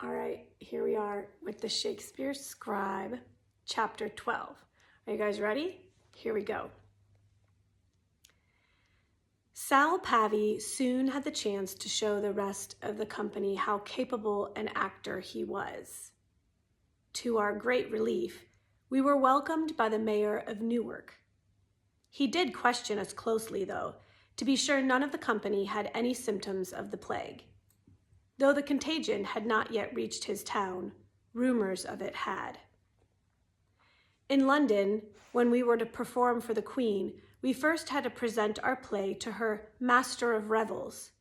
All right, here we are with the Shakespeare Scribe, chapter 12. Are you guys ready? Here we go. Sal Pavey soon had the chance to show the rest of the company how capable an actor he was. To our great relief, we were welcomed by the mayor of Newark. He did question us closely, though, to be sure none of the company had any symptoms of the plague. Though the contagion had not yet reached his town, rumors of it had. In London, when we were to perform for the Queen, we first had to present our play to her Master of Revels.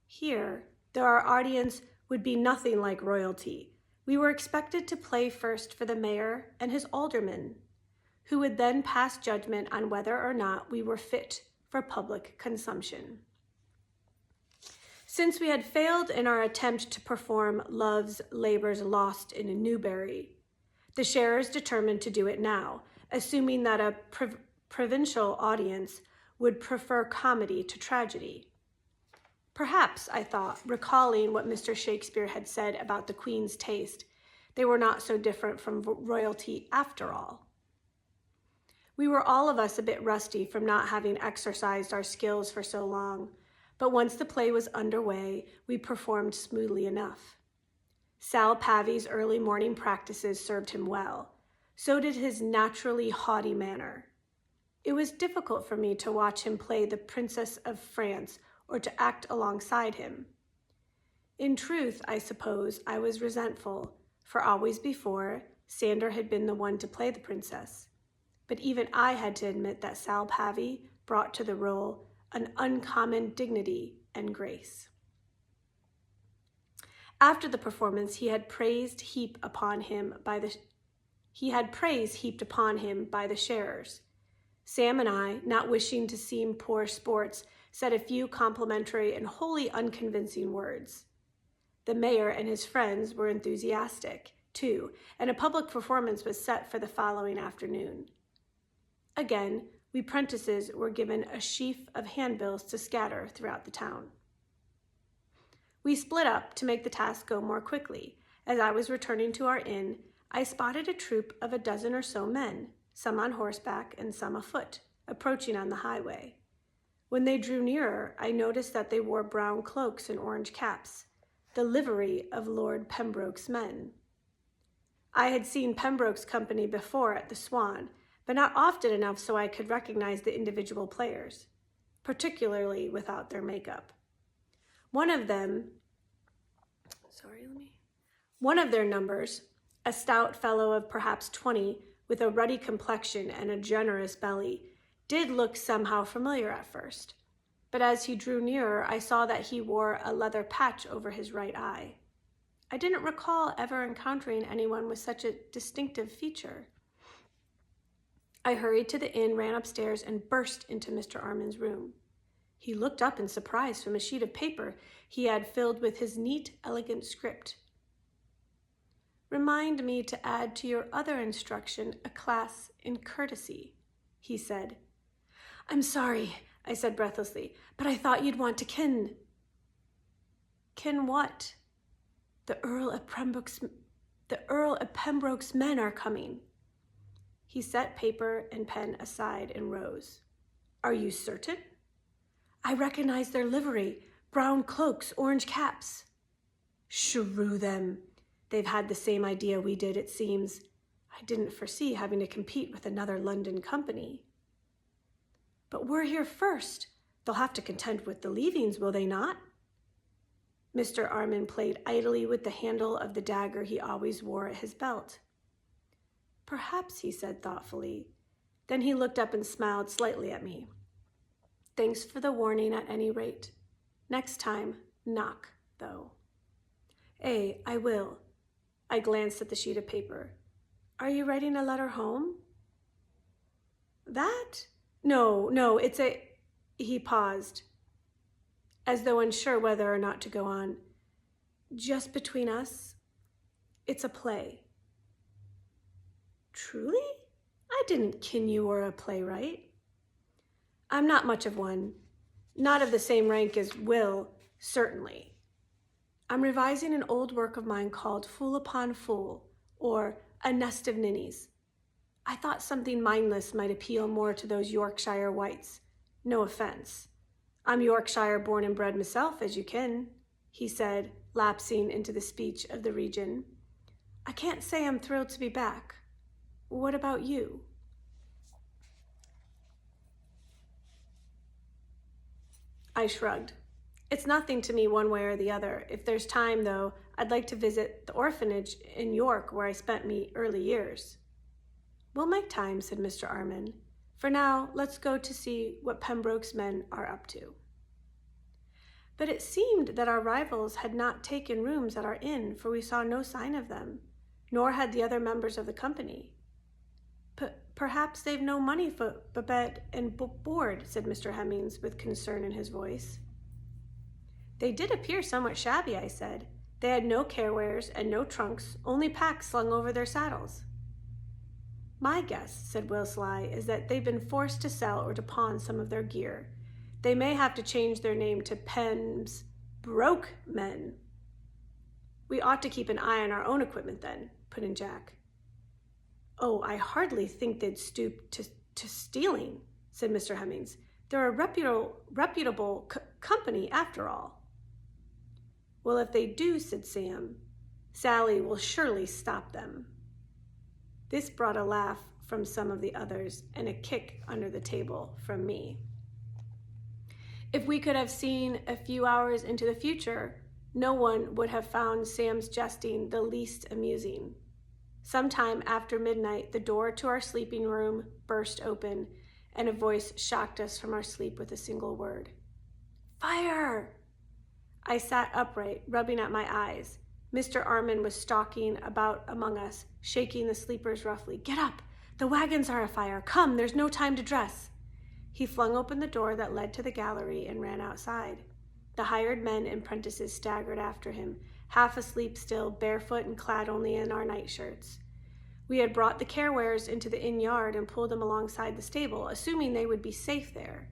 Here, though our audience would be nothing like royalty, we were expected to play first for the mayor and his aldermen, who would then pass judgment on whether or not we were fit for public consumption. Since we had failed in our attempt to perform Love's Labour's Lost in Newbury, the sharers determined to do it now, assuming that a provincial audience would prefer comedy to tragedy. Perhaps, I thought, recalling what Mr. Shakespeare had said about the Queen's taste, they were not so different from royalty after all. We were all of us a bit rusty from not having exercised our skills for so long, but once the play was underway, we performed smoothly enough. Sal Pavey's early morning practices served him well. So did his naturally haughty manner. It was difficult for me to watch him play the Princess of France or to act alongside him. In truth, I suppose, I was resentful, for always before, Sander had been the one to play the princess. But even I had to admit that Sal Pavey brought to the role an uncommon dignity and grace. After the performance, he had praise heaped upon him by the sharers. Sam and I, not wishing to seem poor sports, said a few complimentary and wholly unconvincing words. The mayor and his friends were enthusiastic, too, and a public performance was set for the following afternoon. Again, we prentices were given a sheaf of handbills to scatter throughout the town. We split up to make the task go more quickly. As I was returning to our inn, I spotted a troop of a dozen or so men, some on horseback and some afoot, approaching on the highway. When they drew nearer, I noticed that they wore brown cloaks and orange caps, the livery of Lord Pembroke's men. I had seen Pembroke's company before at the Swan, but not often enough so I could recognize the individual players, particularly without their makeup. One of their numbers, a stout fellow of perhaps 20, with a ruddy complexion and a generous belly, did look somehow familiar at first. But as he drew nearer, I saw that he wore a leather patch over his right eye. I didn't recall ever encountering anyone with such a distinctive feature. I hurried to the inn, ran upstairs, and burst into Mr. Armin's room. He looked up in surprise from a sheet of paper he had filled with his neat, elegant script. "Remind me to add to your other instruction a class in courtesy," he said. "I'm sorry," I said breathlessly, "but I thought you'd want to ken." "Ken what?" The Earl of Pembroke's men are coming." He set paper and pen aside and rose. "Are you certain?" "I recognize their livery, brown cloaks, orange caps." "Shrew them. They've had the same idea we did, it seems. I didn't foresee having to compete with another London company." "But we're here first. They'll have to contend with the leavings, will they not?" Mr. Armin played idly with the handle of the dagger he always wore at his belt. "Perhaps," he said thoughtfully. Then he looked up and smiled slightly at me. "Thanks for the warning at any rate. Next time, knock, though." I will." I glanced at the sheet of paper. "Are you writing a letter home?" "That? No, it's a..." He paused, as though unsure whether or not to go on. "Just between us, it's a play." "Truly? I didn't ken you were a playwright." "I'm not much of one. Not of the same rank as Will, certainly. I'm revising an old work of mine called Fool Upon Fool, or A Nest of Ninnies. I thought something mindless might appeal more to those Yorkshire whites. No offense. I'm Yorkshire born and bred myself, as you ken, he said, lapsing into the speech of the region. I can't say I'm thrilled to be back. What about you? I shrugged. It's nothing to me one way or the other. If there's time, though, I'd like to visit the orphanage in York where I spent me early years. We'll make time, said Mr. Armand. For now, let's go to see what Pembroke's men are up to. But it seemed that our rivals had not taken rooms at our inn, for we saw no sign of them, nor had the other members of the company. Perhaps they've no money for bed and board, said Mr. Hemmings, with concern in his voice. They did appear somewhat shabby, I said. They had no carewares and no trunks, only packs slung over their saddles. My guess, said Will Sly, is that they've been forced to sell or to pawn some of their gear. They may have to change their name to Pembroke Men. We ought to keep an eye on our own equipment then, put in Jack. Oh, I hardly think they'd stoop to stealing, said Mr. Hemmings. They're a reputable company after all. Well, if they do, said Sam, Sally will surely stop them. This brought a laugh from some of the others and a kick under the table from me. If we could have seen a few hours into the future, no one would have found Sam's jesting the least amusing. Sometime after midnight, the door to our sleeping room burst open, and a voice shocked us from our sleep with a single word. Fire! I sat upright, rubbing at my eyes. Mr. Armand was stalking about among us, shaking the sleepers roughly. Get up! The wagons are afire! Come, there's no time to dress! He flung open the door that led to the gallery and ran outside. The hired men and apprentices staggered after him, half asleep still, barefoot and clad only in our nightshirts. We had brought the carewares into the inn yard and pulled them alongside the stable, assuming they would be safe there.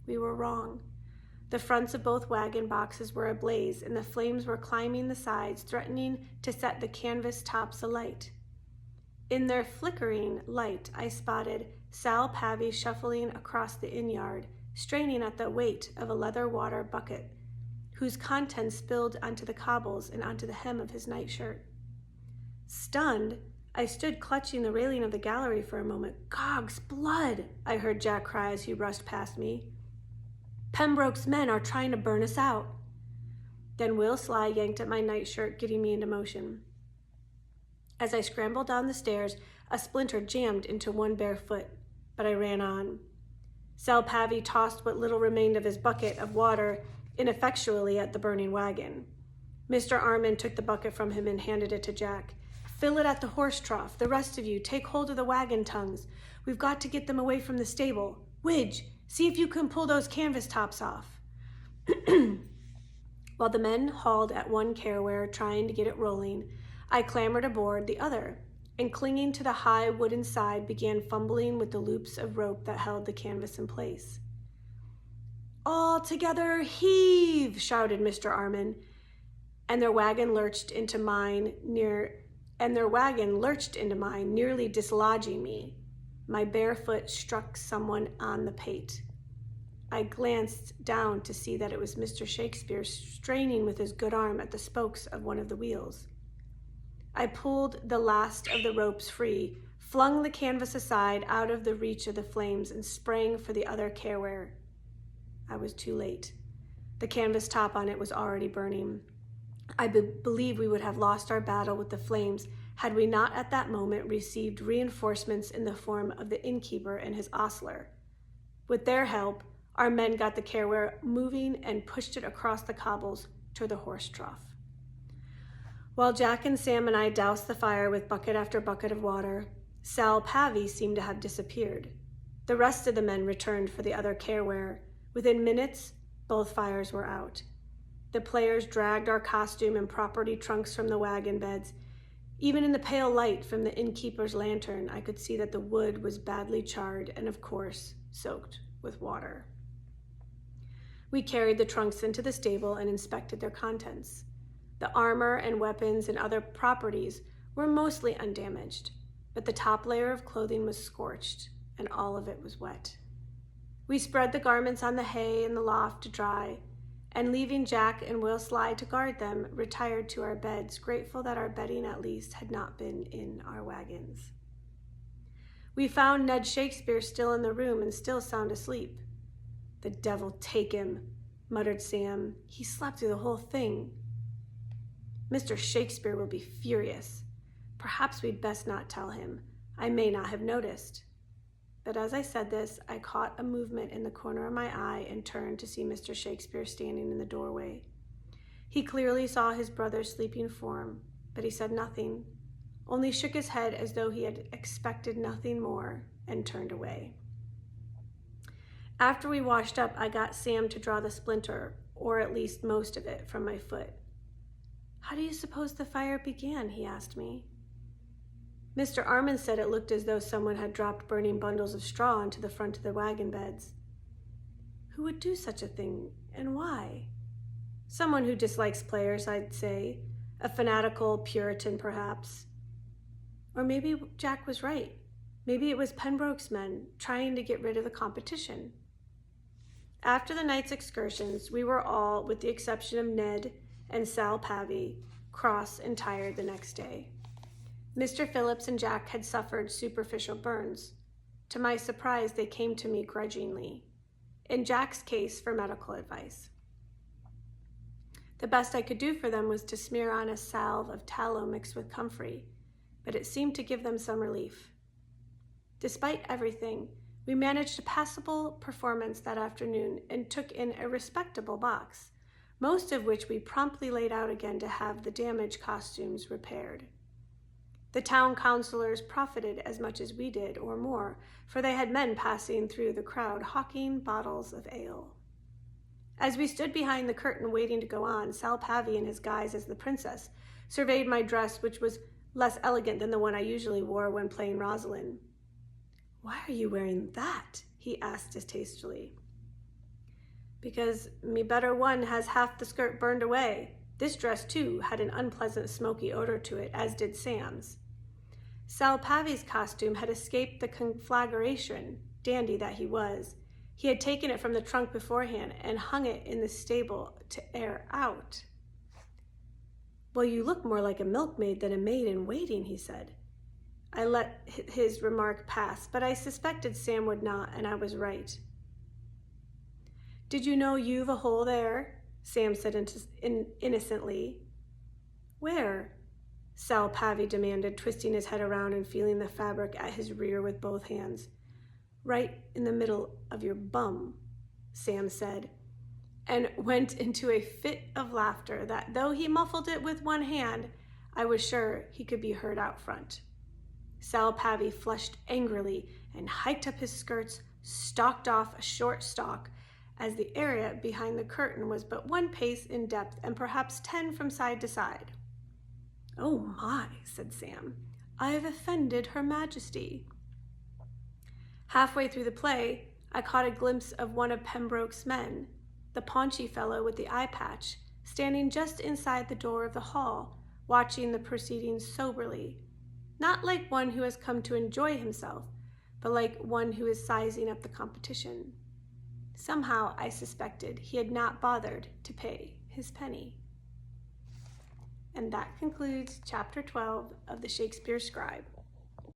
We were wrong. The fronts of both wagon boxes were ablaze, and the flames were climbing the sides, threatening to set the canvas tops alight. In their flickering light, I spotted Sal Pavy shuffling across the inn yard, straining at the weight of a leather water bucket, whose contents spilled onto the cobbles and onto the hem of his nightshirt. Stunned, I stood clutching the railing of the gallery for a moment. Gog's blood, I heard Jack cry as he rushed past me. Pembroke's men are trying to burn us out. Then Will Sly yanked at my nightshirt, getting me into motion. As I scrambled down the stairs, a splinter jammed into one bare foot, but I ran on. Sal Pavy tossed what little remained of his bucket of water ineffectually at the burning wagon. Mr. Armand took the bucket from him and handed it to Jack. Fill it at the horse trough. The rest of you, take hold of the wagon tongues. We've got to get them away from the stable. Widge, see if you can pull those canvas tops off. While the men hauled at one careware, trying to get it rolling, I clambered aboard the other, and clinging to the high wooden side, began fumbling with the loops of rope that held the canvas in place. All together, heave, shouted Mr. Armand, and their wagon lurched into mine, nearly dislodging me. My bare foot struck someone on the pate. I glanced down to see that it was Mr. Shakespeare straining with his good arm at the spokes of one of the wheels. I pulled the last of the ropes free, flung the canvas aside out of the reach of the flames, and sprang for the other careware. I was too late. The canvas top on it was already burning. I believe we would have lost our battle with the flames had we not at that moment received reinforcements in the form of the innkeeper and his ostler. With their help, our men got the careware moving and pushed it across the cobbles to the horse trough. While Jack and Sam and I doused the fire with bucket after bucket of water, Sal Pavy seemed to have disappeared. The rest of the men returned for the other careware. Within minutes, both fires were out. The players dragged our costume and property trunks from the wagon beds. Even in the pale light from the innkeeper's lantern, I could see that the wood was badly charred and, of course, soaked with water. We carried the trunks into the stable and inspected their contents. The armor and weapons and other properties were mostly undamaged, but the top layer of clothing was scorched, and all of it was wet. We spread the garments on the hay in the loft to dry, and leaving Jack and Will Slide to guard them, retired to our beds, grateful that our bedding at least had not been in our wagons. We found Ned Shakespeare still in the room and still sound asleep. "The devil take him," muttered Sam. "He slept through the whole thing." "Mr. Shakespeare will be furious. Perhaps we'd best not tell him. I may not have noticed." But as I said this, I caught a movement in the corner of my eye and turned to see Mr. Shakespeare standing in the doorway. He clearly saw his brother's sleeping form, but he said nothing, only shook his head as though he had expected nothing more and turned away. After we washed up, I got Sam to draw the splinter, or at least most of it, from my foot. "How do you suppose the fire began?" he asked me. Mr. Armand said it looked as though someone had dropped burning bundles of straw into the front of the wagon beds. "Who would do such a thing, and why?" "Someone who dislikes players, I'd say. A fanatical Puritan, perhaps." Or maybe Jack was right. Maybe it was Pembroke's men trying to get rid of the competition. After the night's excursions, we were all, with the exception of Ned and Sal Pavy, cross and tired the next day. Mr. Phillips and Jack had suffered superficial burns. To my surprise, they came to me grudgingly. In Jack's case, for medical advice. The best I could do for them was to smear on a salve of tallow mixed with comfrey, but it seemed to give them some relief. Despite everything, we managed a passable performance that afternoon and took in a respectable box, most of which we promptly laid out again to have the damaged costumes repaired. The town councilors profited as much as we did, or more, for they had men passing through the crowd hawking bottles of ale. As we stood behind the curtain waiting to go on, Sal Pavy, in his guise as the princess, surveyed my dress, which was less elegant than the one I usually wore when playing Rosalind. "Why are you wearing that?" he asked distastefully. "Because me better one has half the skirt burned away. This dress, too, had an unpleasant smoky odor to it, as did Sam's. Sal Pavy's costume had escaped the conflagration, dandy that he was. He had taken it from the trunk beforehand and hung it in the stable to air out." "Well, you look more like a milkmaid than a maid in waiting," he said. I let his remark pass, but I suspected Sam would not, and I was right. "Did you know you've a hole there?" Sam said innocently. "Where?" Sal Pavy demanded, twisting his head around and feeling the fabric at his rear with both hands. "Right in the middle of your bum," Sam said, and went into a fit of laughter that, though he muffled it with one hand, I was sure he could be heard out front. Sal Pavy flushed angrily and hiked up his skirts, stalked off a short stalk, as the area behind the curtain was but 1 pace in depth and perhaps 10 from side to side. "Oh my," said Sam, "I have offended Her Majesty." Halfway through the play, I caught a glimpse of one of Pembroke's men, the paunchy fellow with the eye patch, standing just inside the door of the hall, watching the proceedings soberly, not like one who has come to enjoy himself, but like one who is sizing up the competition. Somehow I suspected he had not bothered to pay his penny. And that concludes Chapter 12 of the Shakespeare Scribe.